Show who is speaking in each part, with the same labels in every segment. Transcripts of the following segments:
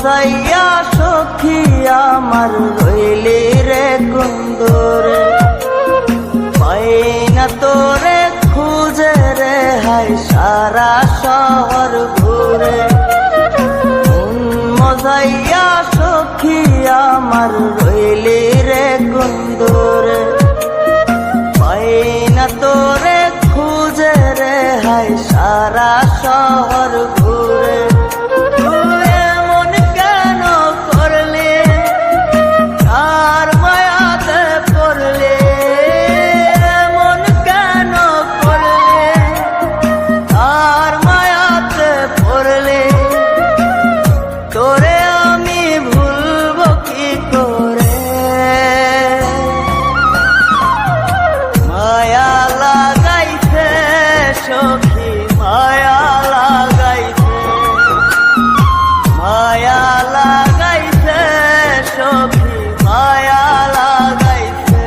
Speaker 1: মজাইয়া সখী আমার রইলি রে কুন্দরে, পাই না তোরে খুঁজে রে হাই সারা শহর ঘুরে। মজাইয়া সখী আমার রইলি রে কুন্দরে, পাই না তোরে খুঁজে রে হাই সারা শহর ঘুরে। সখী মায়া লাগাইছে, মায়া লাগাইছে সখী মায়া লাগাইছে।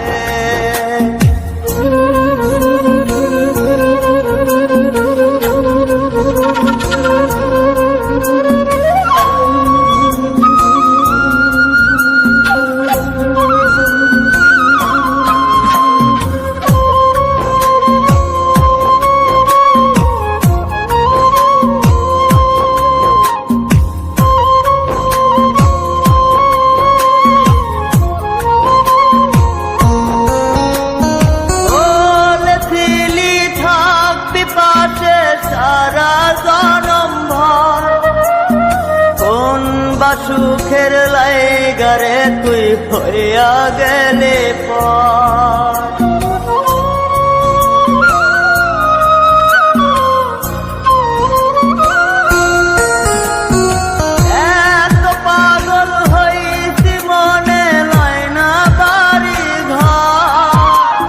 Speaker 1: সারা জনম ভর কোন বা সুখের লাইগারে তুই হইয়া গেলে পর। এত পাগল হইছি মনে লয় না বাড়ি ঘর,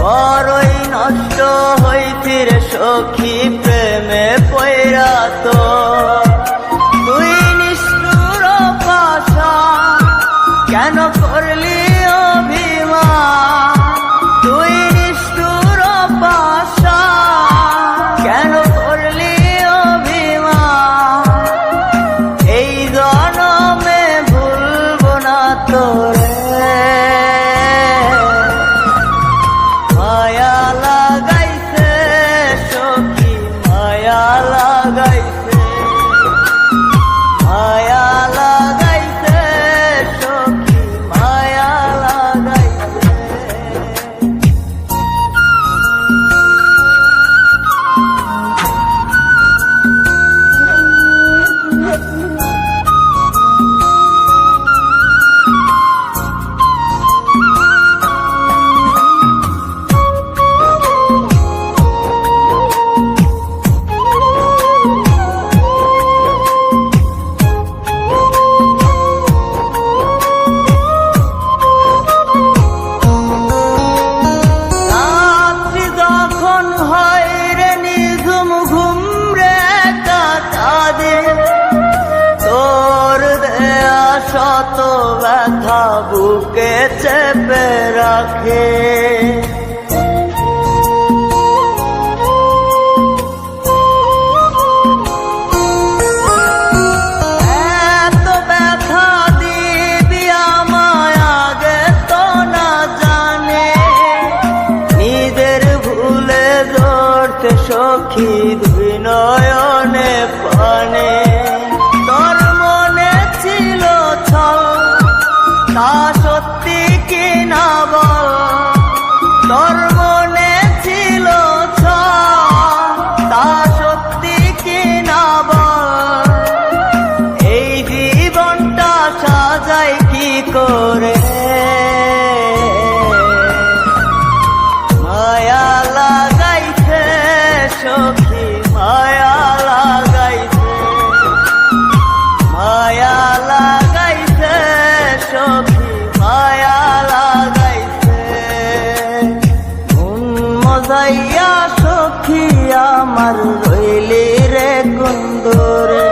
Speaker 1: বড়ই নষ্ট হইছি রে সখী প্রেমে পয়রা। তো তুই নিষ্ঠুর পাশান কেন করলি অভিমান, তুই নিষ্ঠুর পাশান কেন করলি অভিমান। এই জনমে ভুলবো না তোরে, মায়া লাগাইছে সখী মায়া লাগাইছে, মায়া লাগাইছে সখী মায়া লাগাইছে। শত ব্যথা বুকে চেপে রাখে, এত ব্যথা দিবি আমায় আগে তো না জানে। নিজের ভুলে ধরতে সখী দুই নয়নে পানে। তা সত্যি কি না বল, তোর মনে ছিল তা সত্যি কি না বল। এই জীবনটা সাজাই কি করে, মায়া লাগাইছে সখী মায়া লাগাইছে, মায়া লাগাইছে সখী মায়া লাগাইছে। মজাইয়া সখী আমার রইলি রে কুন্দরে,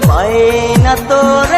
Speaker 1: পাই না তোর